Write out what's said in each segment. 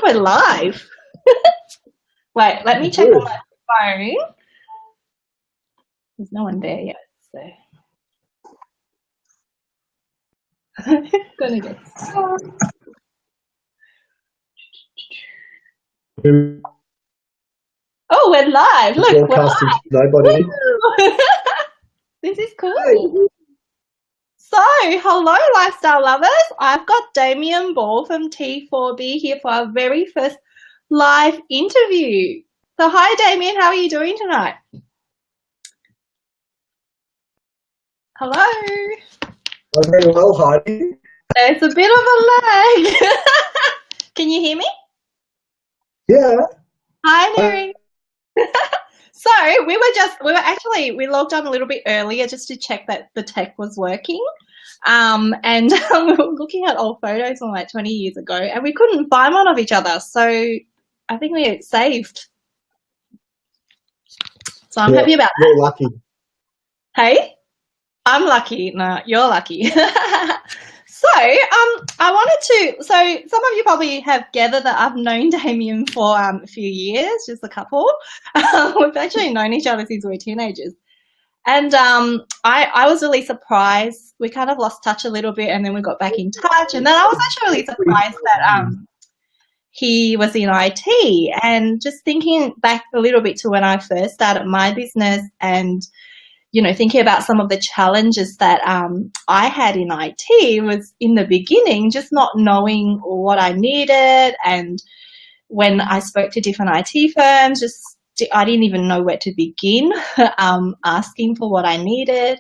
we're live. Wait, let me check on my phone. There's no one there yet, so. Gonna get started. Oh, we're live. Look, we're live. Nobody. This is cool. So, hello, lifestyle lovers. I've got Damian Ball from T4B here for our very first live interview. So, hi, Damian. How are you doing tonight? Hello. I'm very well, Heidi. There's a bit of a lag. Can you hear me? Yeah. Hi, Mary. So we logged on a little bit earlier just to check that the tech was working. And we were looking at old photos from like 20 years ago and we couldn't find one of each other. So I think we get saved. So I'm happy about that. You're lucky. Hey? I'm lucky. No, you're lucky. So some of you probably have gathered that I've known Damian for a few years, just a couple. We've actually known each other since we were teenagers. And I was really surprised. We kind of lost touch a little bit and then we got back in touch. And then I was actually really surprised that he was in IT. And just thinking back a little bit to when I first started my business and thinking about some of the challenges that I had in IT was in the beginning, just not knowing what I needed. And when I spoke to different IT firms, I didn't even know where to begin asking for what I needed.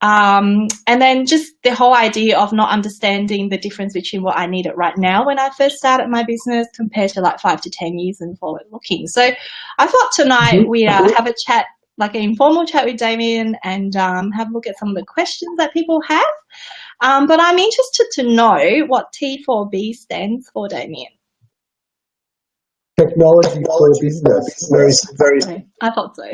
And then just the whole idea of not understanding the difference between what I needed right now when I first started my business compared to like 5 to 10 years and forward looking. So I thought tonight we'd have a chat, like an informal chat with Damian and have a look at some of the questions that people have. But I'm interested to know what T4B stands for, Damian. Technology for business. Very. I thought so.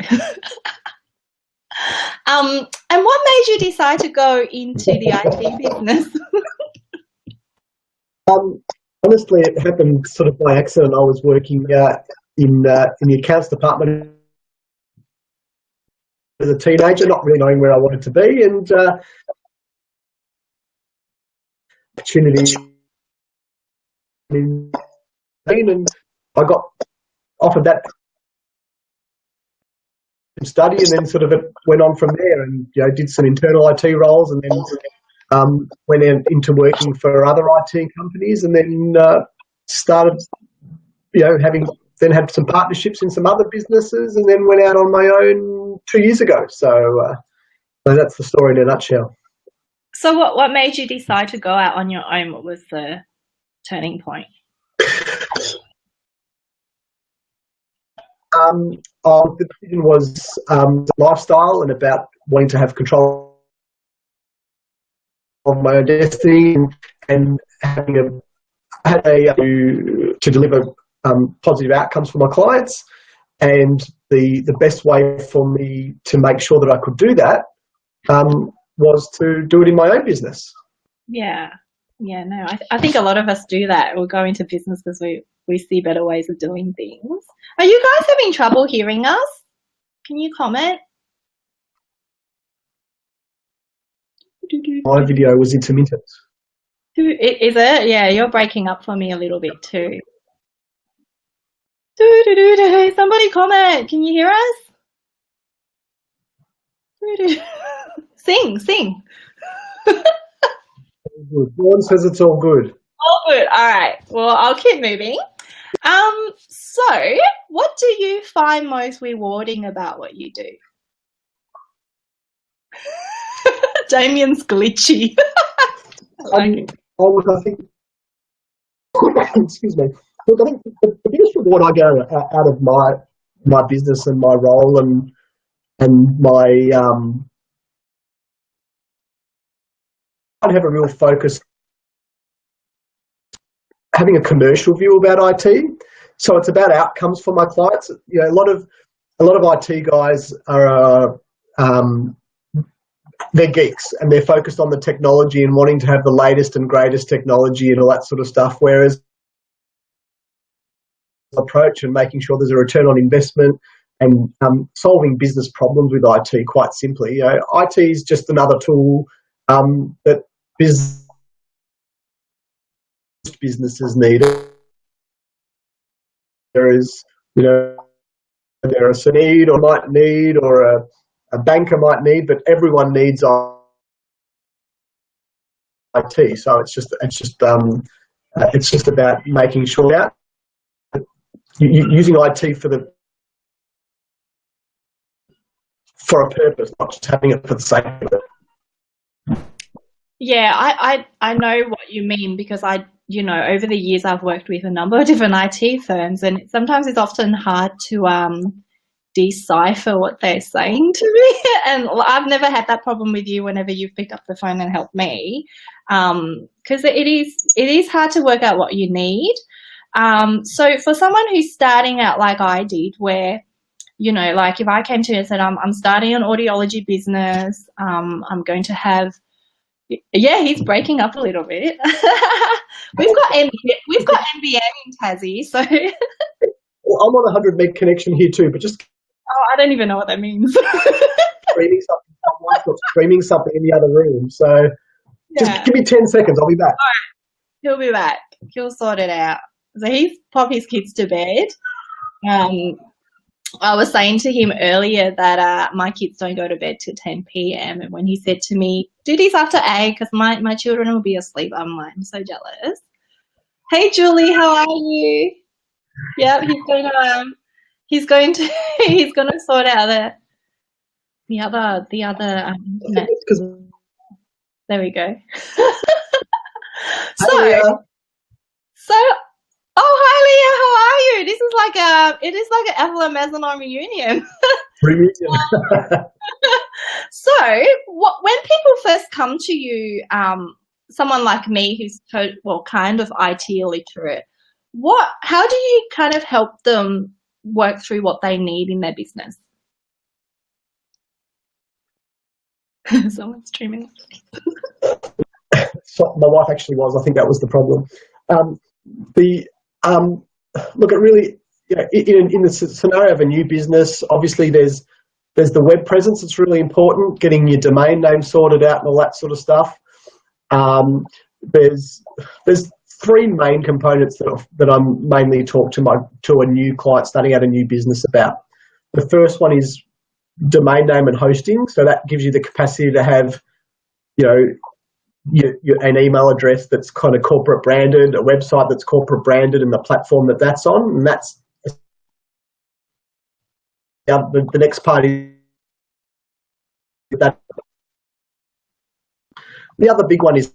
And what made you decide to go into the IT business? Honestly, it happened sort of by accident. I was working in the accounts department as a teenager, not really knowing where I wanted to be, and opportunity. And I got offered that study, and then sort of it went on from there. And did some internal IT roles, and then went into working for other IT companies, and then started, had some partnerships in some other businesses, and then went out on my own 2 years ago. So that's the story in a nutshell. So what made you decide to go out on your own? What was the turning point? The decision was lifestyle and about wanting to have control of my own destiny and having to deliver positive outcomes for my clients. And the best way for me to make sure that I could do that was to do it in my own business. Yeah. Yeah, no, I think a lot of us do that. We'll go into business because we see better ways of doing things. Are you guys having trouble hearing us? Can you comment? My video was intermittent. Is it? Yeah, you're breaking up for me a little bit too. Somebody comment. Can you hear us? Sing. Good. Dawn says it's all good. All good. All right. Well, I'll keep moving. So what do you find most rewarding about what you do? Damian's glitchy. I think excuse me. Look, I think the biggest reward I get out of my business and my role and my I have a real focus having a commercial view about IT. So it's about outcomes for my clients. A lot of IT guys are they're geeks and they're focused on the technology and wanting to have the latest and greatest technology and all that sort of stuff. Whereas approach and making sure there's a return on investment and solving business problems with IT quite simply. You know, IT is just another tool that businesses need. There is, you know, there is a need or might need or a banker might need, but everyone needs IT. So it's just about making sure that using IT for a purpose, not just having it for the sake of it. Yeah, I know what you mean because over the years I've worked with a number of different IT firms, and sometimes it's often hard to decipher what they're saying to me. And I've never had that problem with you whenever you've picked up the phone and helped me, because it is hard to work out what you need. So for someone who's starting out like I did, where like if I came to you and said I'm starting an audiology business, I'm going to have. Yeah, he's breaking up a little bit. We've got NBN in Tassie, so. Well, I'm on a 100 meg connection here too, but just. Oh, I don't even know what that means. Screaming something. My wife got screaming something in the other room, so just give me 10 seconds. I'll be back. All right, he'll be back. He'll sort it out. So he's popped his kids to bed. I was saying to him earlier that my kids don't go to bed till 10 p.m. And when he said to me, duty's after 8 because my children will be asleep, I'm like, I'm so jealous. Hey, Julie, how are you? Yep, he's going to sort out the other internet. There we go. So. Oh, hi, Leah. How are you? It is like an Ethel and Mazenon reunion. So, when people first come to you, someone like me who's kind of IT illiterate, how do you kind of help them work through what they need in their business? Someone's streaming. So my wife actually was. I think that was the problem. Look, it really, in the scenario of a new business, obviously there's the web presence that's really important, getting your domain name sorted out and all that sort of stuff. There's three main components that I'm mainly talk to a new client starting out a new business about. The first one is domain name and hosting, so that gives you the capacity to have, an email address that's kind of corporate branded, a website that's corporate branded, and the platform that's on. And that's the next part is that. The other big one is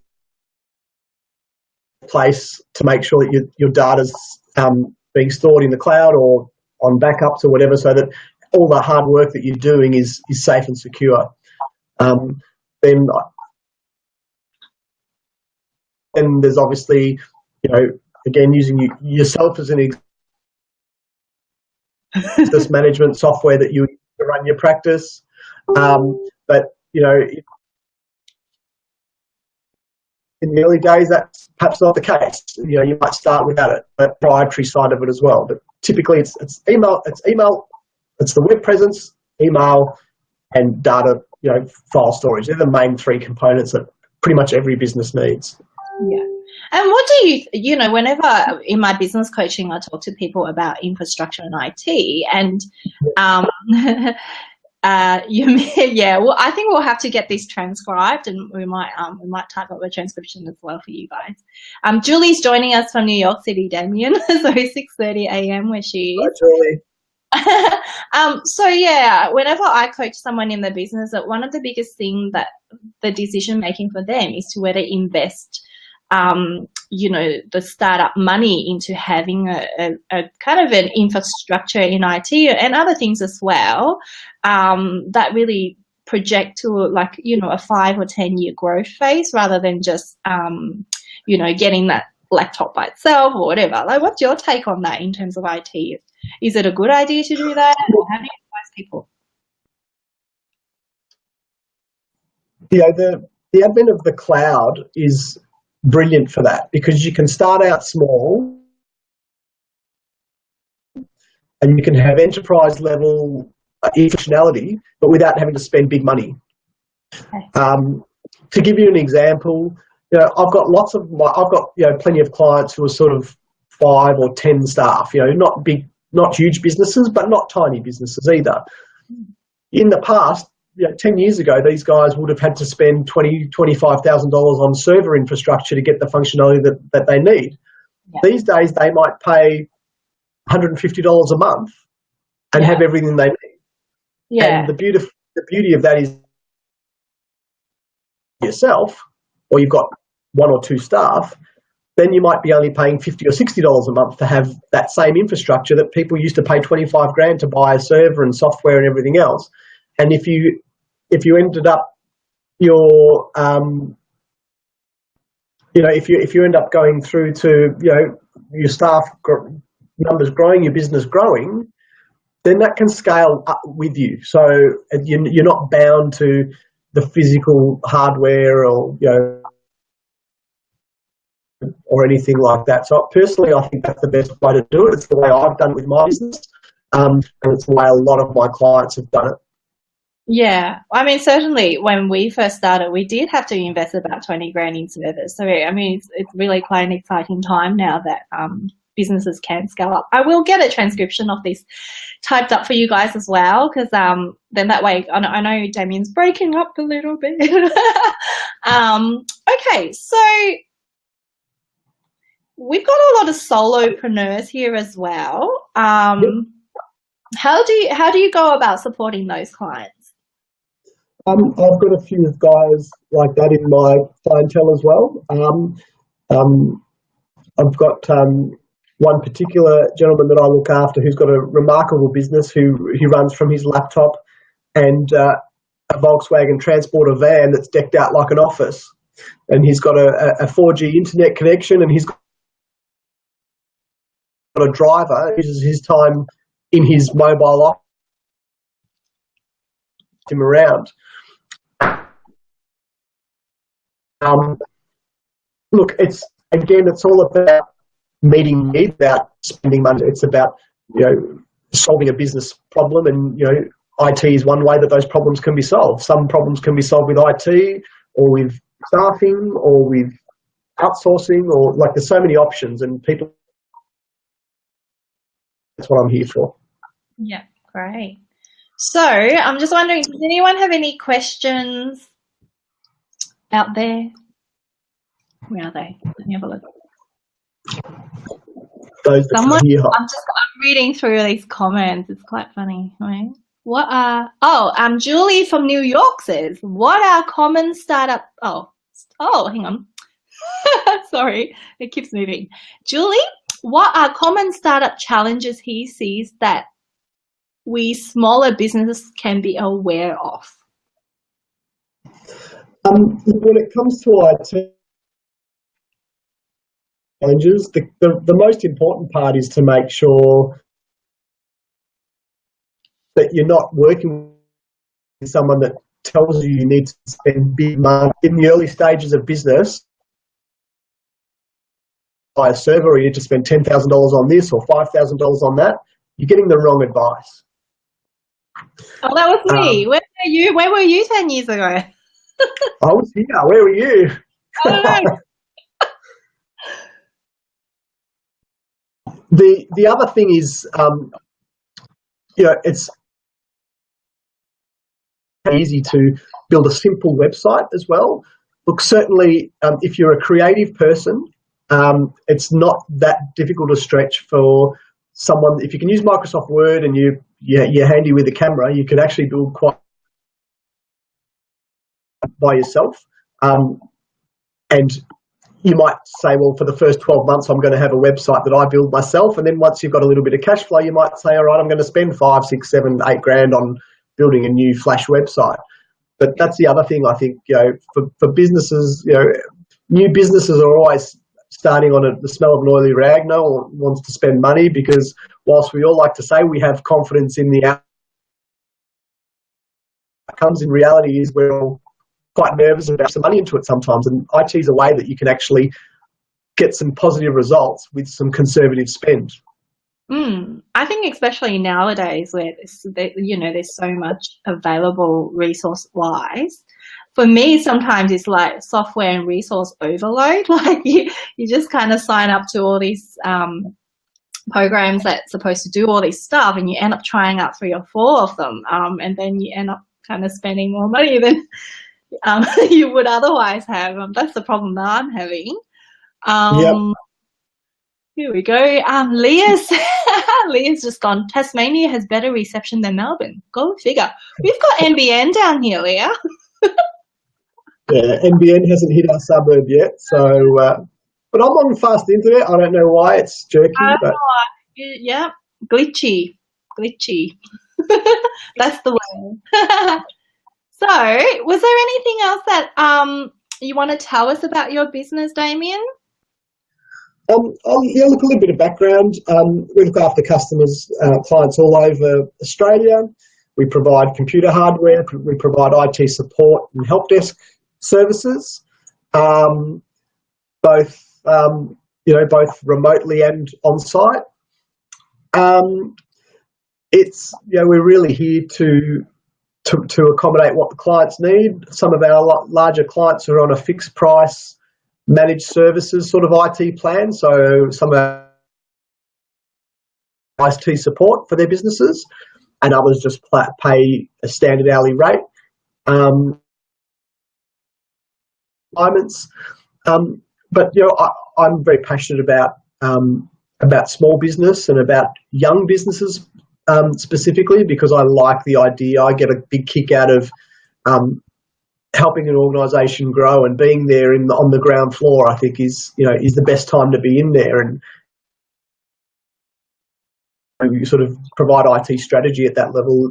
place to make sure that your data's being stored in the cloud or on backups or whatever, so that all the hard work that you're doing is safe and secure. Then there's obviously, again, using yourself as an business management software that you run your practice. But, in the early days, that's perhaps not the case. You might start without it, the proprietary side of it as well. But typically it's email, it's the web presence, email, and data, file storage. They're the main three components that pretty much every business needs. Yeah. And what do whenever in my business coaching, I talk to people about infrastructure and IT, and well, I think we'll have to get this transcribed, and we might type up a transcription as well for you guys. Julie's joining us from New York City, Damian, so 6:30 a.m. where she is. Hi, Julie. So yeah, whenever I coach someone in their business, that one of the biggest things that the decision making for them is to whether invest the startup money into having a kind of an infrastructure in IT and other things as well, that really project to a 5 or 10 year growth phase rather than just, getting that laptop by itself or whatever. Like, what's your take on that in terms of IT? Is it a good idea to do that, or how do you advise people? The advent of the cloud is brilliant for that, because you can start out small and you can have enterprise level functionality, but without having to spend big money. Okay. To give you an example, I've got plenty of clients who are sort of 5 or 10 staff. Not huge businesses, but not tiny businesses either. In the past, 10 years ago, these guys would have had to spend $25,000 on server infrastructure to get the functionality that they need. Yeah. These days, they might pay $150 a month and have everything they need. Yeah. And the beauty of that is yourself, or you've got 1 or 2 staff, then you might be only paying $50 or $60 a month to have that same infrastructure that people used to pay $25,000 to buy a server and software and everything else. And if you ended up your if you end up going through to your staff numbers growing, your business growing, then that can scale up with you. So you're not bound to the physical hardware or anything like that. So personally, I think that's the best way to do it. It's the way I've done it with my business, and it's the way a lot of my clients have done it. Yeah, I mean, certainly when we first started, we did have to invest about $20,000 in servers. So I mean, it's really quite an exciting time now that businesses can scale up. I will get a transcription of this typed up for you guys as well, because then that way, I know Damian's breaking up a little bit. Okay, so we've got a lot of solopreneurs here as well. Yep. How do you go about supporting those clients? I've got a few guys like that in my clientele as well. I've got one particular gentleman that I look after who's got a remarkable business who he runs from his laptop and a Volkswagen Transporter van that's decked out like an office. And he's got a 4G internet connection, and he's got a driver who uses his time in his mobile office him around. Look, it's all about meeting needs, about spending money. It's about solving a business problem, and IT is one way that those problems can be solved. Some problems can be solved with IT, or with staffing, or with outsourcing, or there's so many options, and people. That's what I'm here for. Yeah, great. So I'm just wondering, does anyone have any questions out there? Where are they? Let me have a look. I'm reading through these comments. It's quite funny, right? Julie from New York says, what are common startup? Oh, hang on. Sorry, it keeps moving. Julie, what are common startup challenges he sees that we smaller businesses can be aware of? When it comes to IT challenges, the most important part is to make sure that you're not working with someone that tells you need to spend big money in the early stages of business. Buy a server, or you need to spend $10,000 on this or $5,000 on that. You're getting the wrong advice. Oh, that was me. Where were you 10 years ago? I was here. Where were you? I don't know. The other thing is, it's easy to build a simple website as well. Look, certainly, if you're a creative person, it's not that difficult a stretch for someone. If you can use Microsoft Word and you're handy with a camera, you can actually build quite by yourself. And you might say, well, for the first 12 months, I'm going to have a website that I build myself. And then once you've got a little bit of cash flow, you might say, all right, I'm going to spend $5, $6, $7, $8,000 on building a new Flash website. But that's the other thing, I think, for businesses, new businesses are always starting on the smell of an oily rag. No one wants to spend money, because whilst we all like to say we have confidence in the outcomes, in reality is we're all quite nervous about some money into it sometimes, and IT is a way that you can actually get some positive results with some conservative spend. I think especially nowadays where there's so much available resource-wise. For me, sometimes it's like software and resource overload. Like you just kind of sign up to all these programs that's supposed to do all this stuff, and you end up trying out 3 or 4 of them, and then you end up kind of spending more money than you would otherwise have. That's the problem that I'm having. Yep. Here we go. Leah's Leah's just gone. Tasmania has better reception than Melbourne. Go figure. We've got NBN down here, Leah. Yeah, NBN hasn't hit our suburb yet, so but I'm on fast internet. I don't know why it's jerky, but Yeah, glitchy. That's the word. So, was there anything else that you want to tell us about your business, Damian? I'll look a little bit of background. We look after customers, clients all over Australia. We provide computer hardware. We provide IT support and help desk services, both remotely and on site. We're really here to accommodate what the clients need. Some of our larger clients are on a fixed price managed services sort of IT plan, so some of our IT support for their businesses, and others just pay a standard hourly rate. But I'm very passionate about small business and about young businesses specifically, because I like the idea. I get a big kick out of helping an organisation grow, and being there on the ground floor, I think is the best time to be in there, and you sort of provide IT strategy at that level.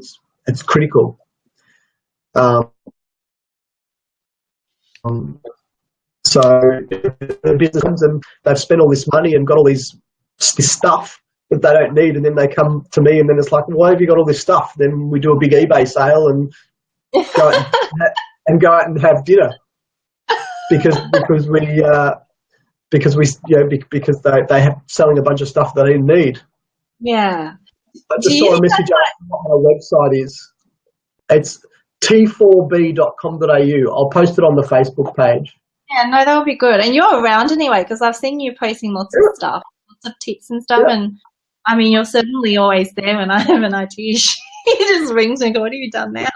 It's critical. So the business comes and they've spent all this money and got all this stuff that they don't need, and then they come to me, and then it's like, why have you got all this stuff? Then we do a big eBay sale and go out and have dinner because they have selling a bunch of stuff they didn't need. Yeah. I just saw a message asking what my website is. It's T4B.com.au. I'll post it on the Facebook page. Yeah, no, that would be good. And you're around anyway, because I've seen you posting lots of stuff, lots of tips and stuff. Yeah. And I mean, you're certainly always there when I have an IT issue. He just rings me and goes, what have you done now?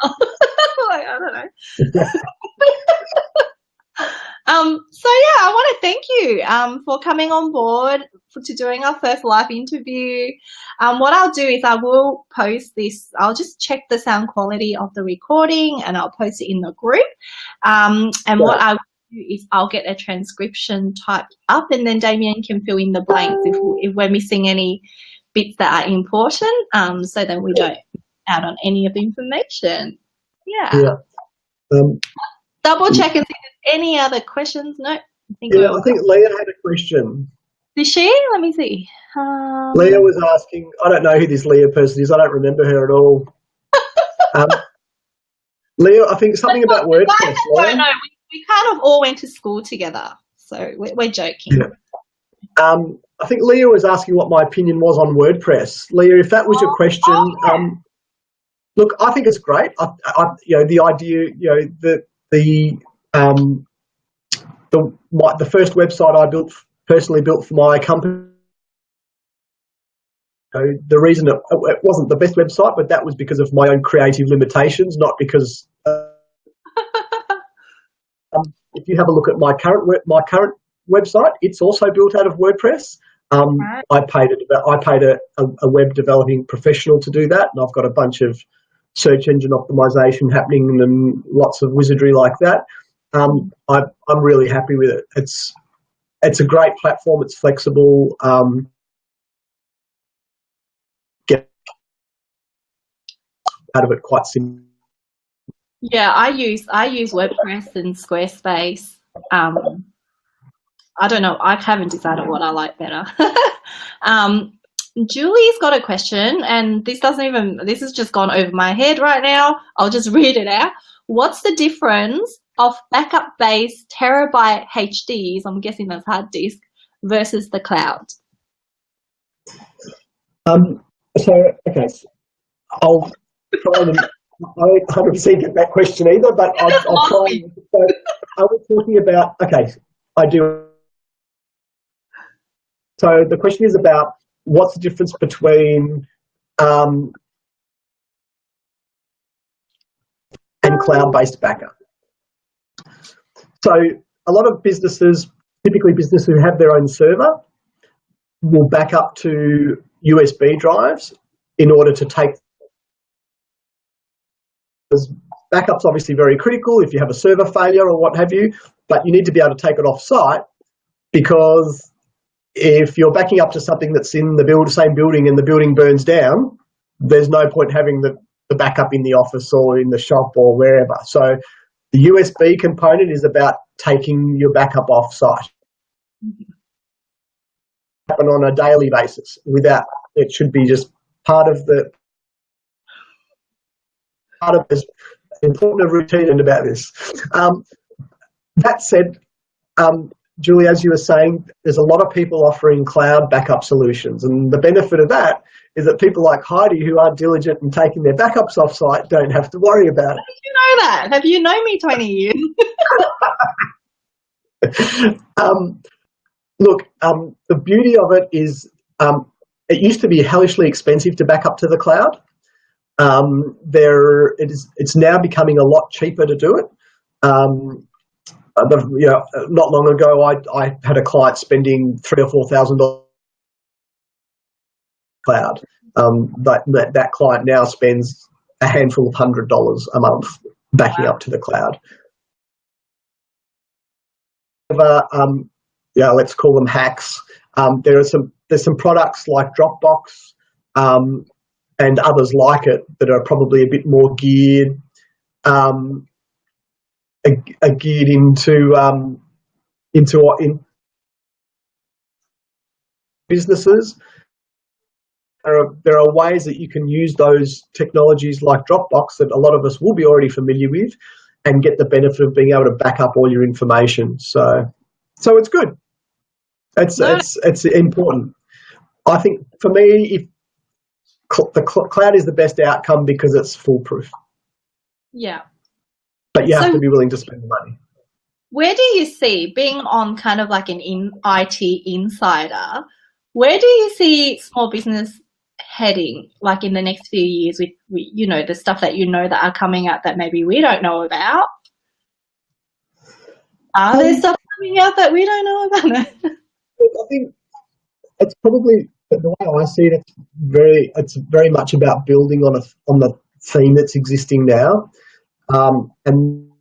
Like, I don't know. So yeah, I want to thank you for coming on board to doing our first live interview. What I'll do is I will post this. I'll just check the sound quality of the recording and I'll post it in the group. What I will do is I'll get a transcription typed up, and then Damian can fill in the blanks if we're missing any bits that are important, so then we don't miss out on any of the information. Yeah. Double check and see if there's any other questions. No, I think Leah had a question. Did she? Let me see. Leah was asking, I don't know who this Leah person is. I don't remember her at all. Leah, I think something about WordPress. No, we kind of all went to school together, so we're joking. Yeah. I think Leah was asking what my opinion was on WordPress. Leah, if that was your question, look, I think it's great. The idea, the first website I personally built for my company. The reason it wasn't the best website, but that was because of my own creative limitations, not because. If you have a look at my current website, it's also built out of WordPress. I paid a web developing professional to do that, and I've got a bunch of search engine optimization happening and lots of wizardry like that. I'm really happy with it. It's a great platform. It's flexible. Get out of it quite simple. Yeah, I use WordPress and Squarespace. I don't know. I haven't decided what I like better. Julie's got a question, and this has just gone over my head right now. I'll just read it out. What's the difference of backup-based terabyte HDs, I'm guessing that's hard disk, versus the cloud? So, okay, so I'll try and I don't 100% get that question either, but I'll try. So, are we talking about? Okay, I do. So the question is about what's the difference between and cloud-based backup. So a lot of businesses, typically businesses who have their own server, will back up to USB drives in order to take. Backup's obviously very critical if you have a server failure or what have you, but you need to be able to take it off site, because if you're backing up to something that's in the same building and the building burns down, there's no point having the backup in the office or in the shop or wherever. So the USB component is about taking your backup off site. Happen on a daily basis. Without it should be just part of this important routine about this. That said, Julie, as you were saying, there's a lot of people offering cloud backup solutions, and the benefit of that is that people like Heidi, who are diligent in taking their backups off site, don't have to worry about it. How did you know that? Have you known me 20 years? Look, the beauty of it is it used to be hellishly expensive to back up to the cloud. It's now becoming a lot cheaper to do it. Not long ago, I had a client spending $3,000 or $4,000 cloud. That client now spends a handful of $100 a month backing up to the cloud. Let's call them hacks. There's some products like Dropbox and others like it that are probably a bit more geared into businesses. There are ways that you can use those technologies like Dropbox that a lot of us will be already familiar with, and get the benefit of being able to back up all your information. So it's good. It's important. I think for me, if the cloud is the best outcome because it's foolproof. Yeah. But you have to be willing to spend the money. Where do you see, being on kind of like an IT insider, where do you see small business heading, like in the next few years with the stuff that that are coming out that maybe we don't know about? Are there stuff coming out that we don't know about? I think it's probably, the way I see it, it's very much about building on the theme that's existing now, and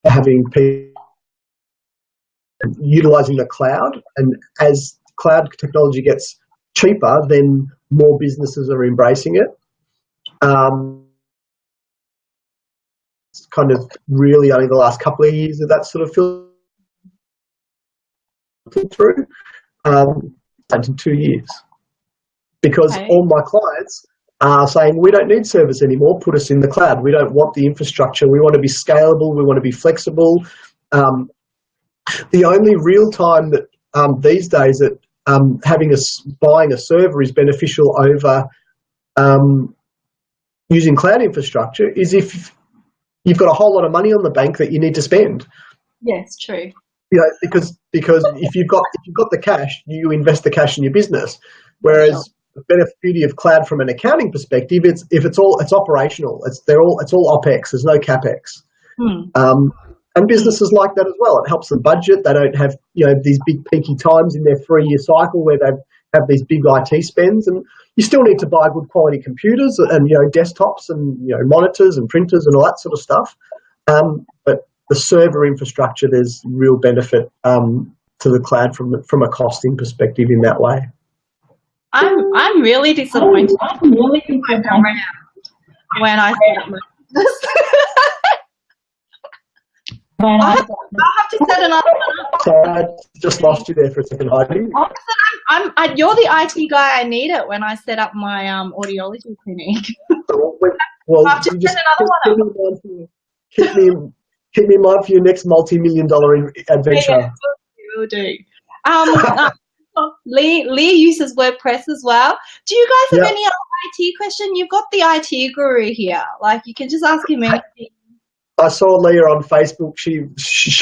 having people utilizing the cloud. And as cloud technology gets cheaper, then more businesses are embracing it. It's kind of really only the last couple of years that sort of filtered through. In 2 years, because all my clients are saying, we don't need service anymore, put us in the cloud. We don't want the infrastructure. We want to be scalable. We want to be flexible. The only real time that these days that buying a server is beneficial over using cloud infrastructure is if you've got a whole lot of money on the bank that you need to spend. Yes, true. Because if you've got the cash, you invest the cash in your business. Whereas the beauty of cloud from an accounting perspective, it's operational. It's all OPEX. There's no CAPEX. And businesses like that as well. It helps them budget. They don't have these big peaky times in their 3-year cycle where they have these big IT spends. And you still need to buy good quality computers and desktops and monitors and printers and all that sort of stuff. But the server infrastructure, there's real benefit to the cloud from a costing perspective in that way. I'm really disappointed. When I set up my business. I'll have to set another one up. Sorry, I just lost you there for a second, Heidi. You're the IT guy I need it when I set up my audiology clinic. Well, I'll have to set another one up. Keep me in mind for your next multi-million-dollar adventure. Yeah, will do. Lee uses WordPress as well. Do you guys have Yeah. any other IT question? You've got the IT guru here. Like, you can just ask him anything. I saw Leah on Facebook. She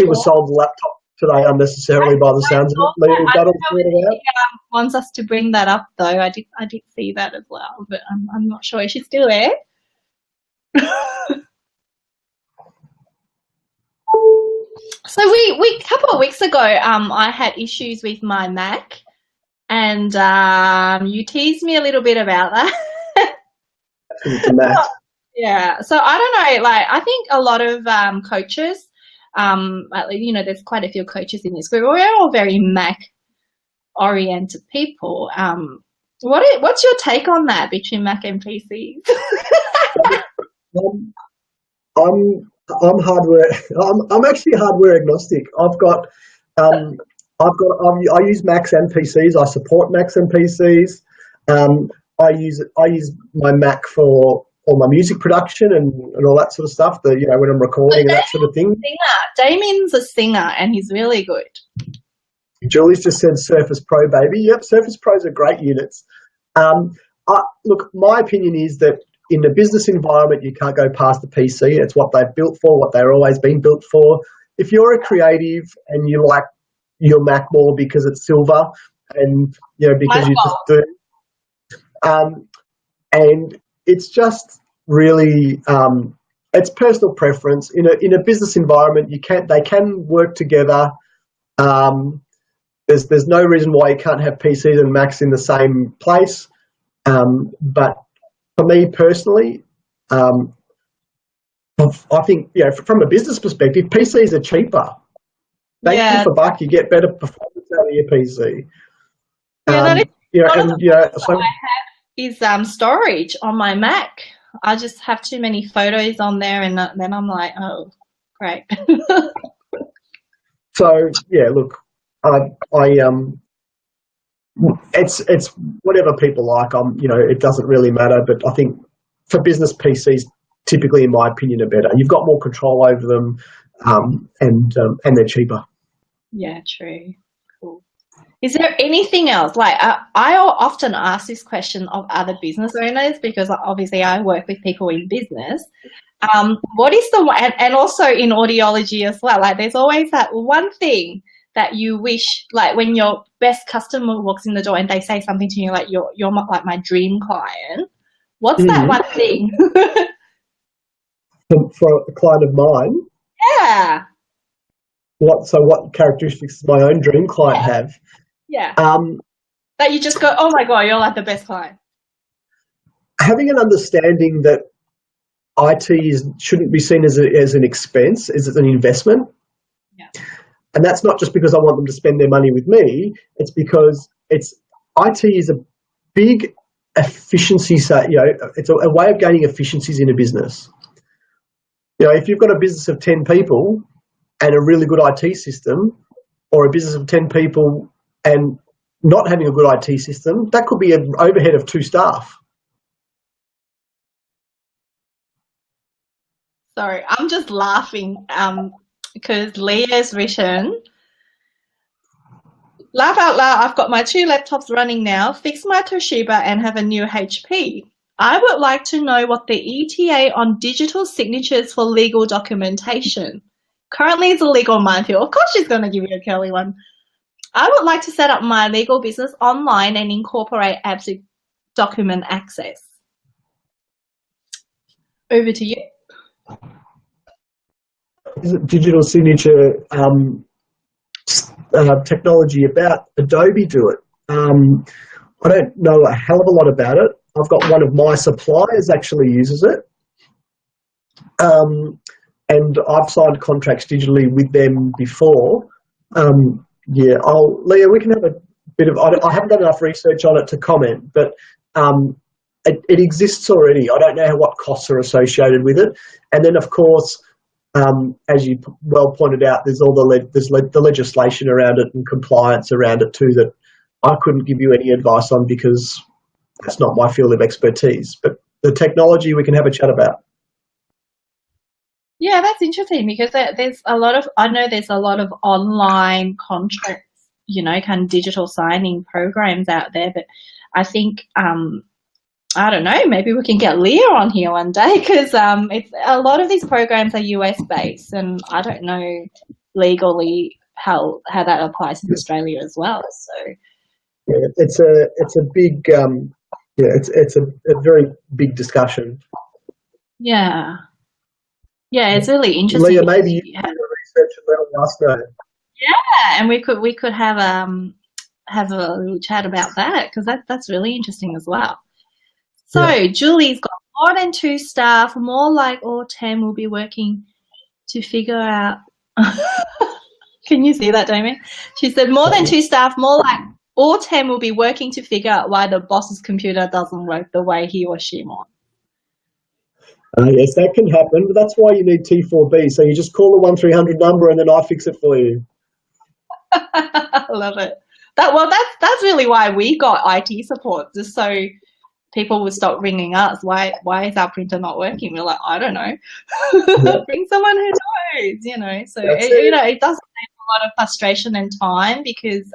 was sold a laptop today unnecessarily by the sounds of it. Leah, is that all sorted out? Wants us to bring that up, though. I did see that as well, but I'm not sure. Is she still there? So we a couple of weeks ago, I had issues with my Mac, and you teased me a little bit about that. Yeah. So I don't know. Like, I think a lot of coaches, there's quite a few coaches in this group. We're all very Mac oriented people. What's your take on that between Mac and PCs? I'm hardware. I'm actually hardware agnostic. I use Macs and PCs. I support Macs and PCs. I use my Mac for all my music production and all that sort of stuff. When I'm recording and that sort of thing. Damian's a singer and he's really good. Julie's just said Surface Pro, baby. Yep, Surface Pros are great units. Look, my opinion is that in the business environment, you can't go past the PC. It's what they've built for, what they're always been built for. If you're a creative and you like your Mac more because it's silver and, because you just do, and it's just really, it's personal preference. In a business environment, they can work together. There's no reason why you can't have PCs and Macs in the same place. But for me personally, I think, from a business perspective, PCs are cheaper. Thank you for buck, you get better performance out of your PC. I have is storage on my Mac. I just have too many photos on there, and then I'm like, oh, great. So yeah, look, it's whatever people like. It doesn't really matter. But I think for business, PCs typically, in my opinion, are better. You've got more control over them, and they're cheaper. Yeah, true. Cool. Is there anything else? Like, I often ask this question of other business owners because obviously I work with people in business. What is and also in audiology as well. Like, there's always that one thing that you wish, like when your best customer walks in the door and they say something to you like, you're like my dream client. What's that one thing? For a client of mine? Yeah. What characteristics does my own dream client have? Yeah. That you just go, oh my God, you're like the best client. Having an understanding that IT shouldn't be seen as an expense, as an investment. Yeah. And that's not just because I want them to spend their money with me. It's because IT is a big efficiency. It's a way of gaining efficiencies in a business. If you've got a business of 10 people and a really good IT system, or a business of 10 people and not having a good IT system, that could be an overhead of 2 staff. Sorry, I'm just laughing because Leah's written, laugh out loud, I've got my 2 laptops running now, fixed my Toshiba and have a new HP. I would like to know what the ETA on digital signatures for legal documentation. Currently it's a legal minefield. Of course she's going to give you a curly one. I would like to set up my legal business online and incorporate absolute document access. Over to you. Is it digital signature technology about Adobe do it? I don't know a hell of a lot about it. I've got one of my suppliers actually uses it. And I've signed contracts digitally with them before. Leah, we can have a bit of, I haven't done enough research on it to comment, but it exists already. I don't know what costs are associated with it. And then, of course, as you well pointed out, there's all the legislation around it and compliance around it too that I couldn't give you any advice on because that's not my field of expertise. But the technology we can have a chat about. Yeah, that's interesting because there's a lot of online contracts kind of digital signing programs out there. But I think, I don't know, maybe we can get Leah on here one day, because it's a lot of these programs are US based, and I don't know legally how that applies in Australia as well. So yeah, it's a big it's a very big discussion. Yeah, it's really interesting. Leah, maybe you can do research and let us know. Yeah, and we could have a little chat about that, because that's really interesting as well. So yeah. Julie's got more than 2 staff, more like all 10 will be working to figure out. Can you see that, Damian? She said more than 2 staff, more like all 10 will be working to figure out why the boss's computer doesn't work the way he or she wants. Yes, that can happen, but that's why you need T4B. So you just call the 1300 number and then I fix it for you. I love it. That's really why we got IT support, just so people would stop ringing us. Why is our printer not working? We're like, I don't know. Bring someone who knows, So it does take a lot of frustration and time, because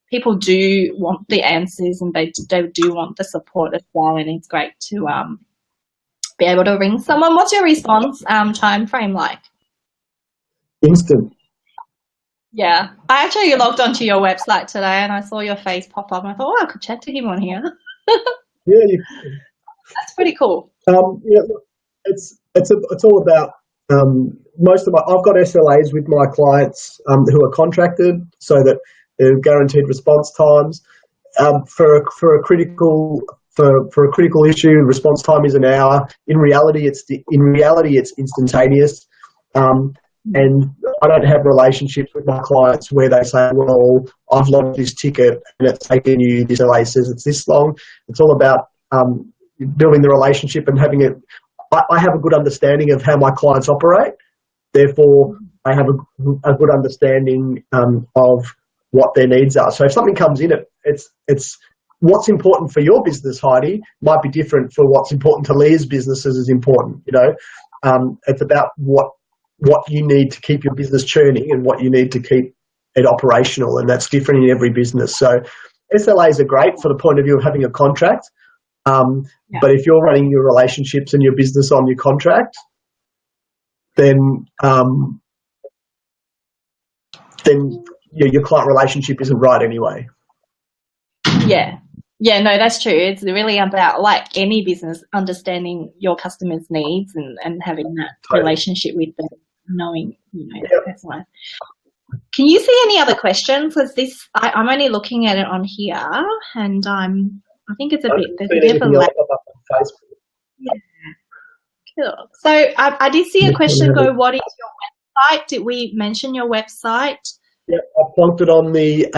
people do want the answers, and they do want the support as well. And it's great to be able to ring someone. What's your response time frame like? Instant. Yeah, I actually logged onto your website today and I saw your face pop up and I thought, I could chat to him on here. Yeah, you can. That's pretty cool. It's all about I've got SLAs with my clients who are contracted, so that they're guaranteed response times. For a critical issue, response time is an hour. In reality, it's instantaneous. And I don't have relationships with my clients where they say, well, I've logged this ticket and it's taken you, this LA says it's this long. It's all about building the relationship and having it. I have a good understanding of how my clients operate. Therefore, I have a good understanding of what their needs are. So if something comes in, it's what's important for your business, Heidi, might be different for what's important to Leah's business is important. It's about what you need to keep your business churning and what you need to keep it operational, and that's different in every business. So SLAs are great for the point of view of having a contract, but if you're running your relationships and your business on your contract, then your client relationship isn't right anyway. Yeah, no, that's true. It's really about, like any business, understanding your customers' needs and having that relationship with them, knowing, that's why. Can you see any other questions? Because I'm only looking at it on here, and I think it's there's a bit of a lag. Yeah, cool. So I did see a question go, what is your website? Did we mention your website? Yeah, I've plunked it on the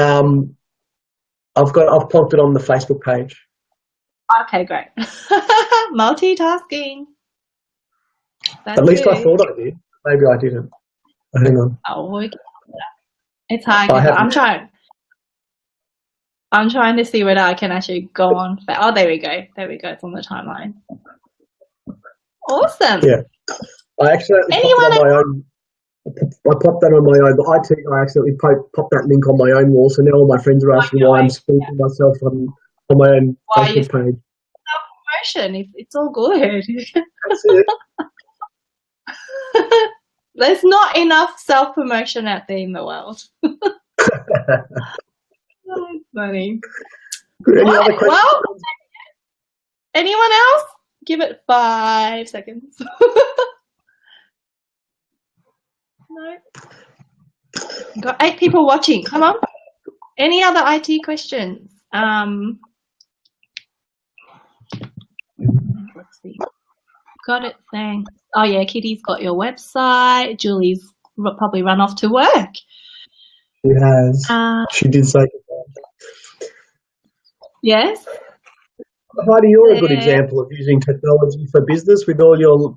I've plunked it on the Facebook page. Okay, great. Multitasking. That's At least good. I thought I did. Maybe I didn't. Hang on. Oh, it's hard. I'm trying to see whether I can actually go on. Oh, there we go. It's on the timeline. Awesome. Yeah. I accidentally popped it on my own. I popped that on my own, but I accidentally popped that link on my own wall, so now all my friends are asking why I'm speaking myself on my own Facebook page. Self-promotion, it's all good. That's it. There's not enough self-promotion out there in the world. That's funny. Any other questions? Well, anyone else? Give it 5 seconds. No. Got 8 people watching. Come on. Any other IT questions? Let's see. Got it. Thanks. Oh yeah, Kitty's got your website. Julie's probably run off to work. She has. She did say that. Yes. Heidi, you're a good example of using technology for business with all your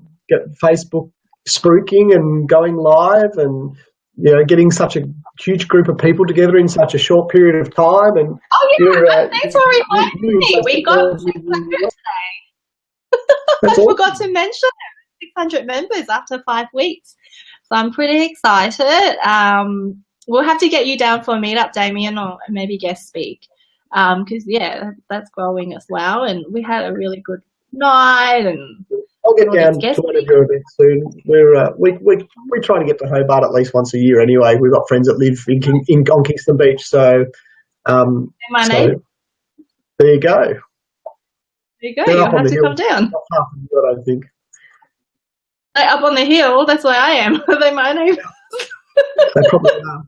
Facebook spruiking and going live and getting such a huge group of people together in such a short period of time. And thanks for reminding me. We got 600 today. I forgot to mention it. 600 members after 5 weeks, so I'm pretty excited. we'll have to get you down for a meetup, Damian, or maybe guest speak. Because yeah, that's growing as well. And we had a really good night, and I'll get down to one of your events soon. We're trying to get to Hobart at least once a year anyway. We've got friends that live on Kingston Beach, so my name. There you go. There you go. You'll have to come down. Not far from you, I don't think. They're up on the hill. That's where I am. They my neighbours. They probably are.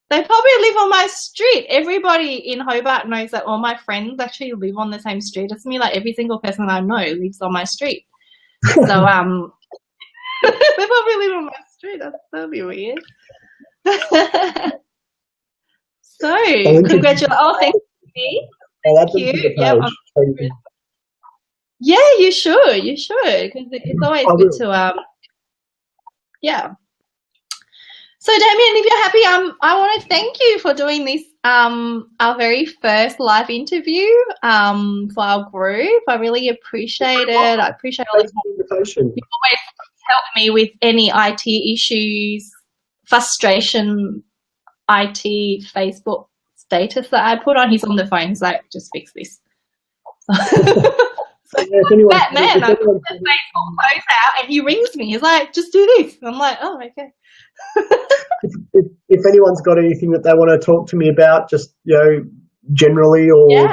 They probably live on my street. Everybody in Hobart knows that all my friends actually live on the same street as me. Like every single person I know lives on my street. So they probably live on my street. That'll be weird. So congratulations! Oh, thank you. Thank you. Yeah, you should. You should, because it's always good to yeah. So Damian, if you're happy, I want to thank you for doing this, our very first live interview for our group. I really appreciate it. I appreciate all the invitation. You always help me with any IT issues, frustration, IT Facebook status that I put on. He's on the phone. He's like, just fix this. So, man, I put the Facebook post out and he rings me. He's like, just do this. I'm like, oh, okay. If anyone's got anything that they want to talk to me about, just generally or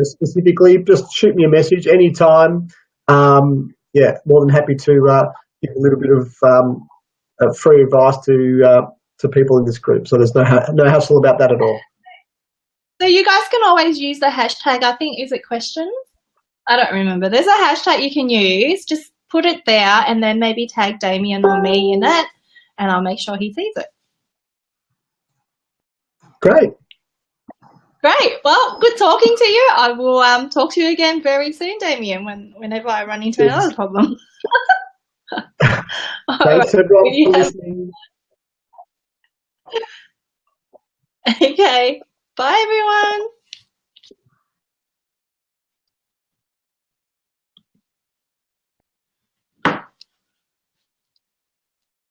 specifically, just shoot me a message anytime. More than happy to give a little bit of free advice to people in this group. So there's no hassle about that at all. So you guys can always use the hashtag. I think, is it questions? I don't remember. There's a hashtag you can use. Just put it there and then maybe tag Damian or me in it, and I'll make sure he sees it. Great. Well, good talking to you. I will talk to you again very soon, Damian, whenever I run into another problem. Thanks, everyone, for listening. Okay. Bye, everyone.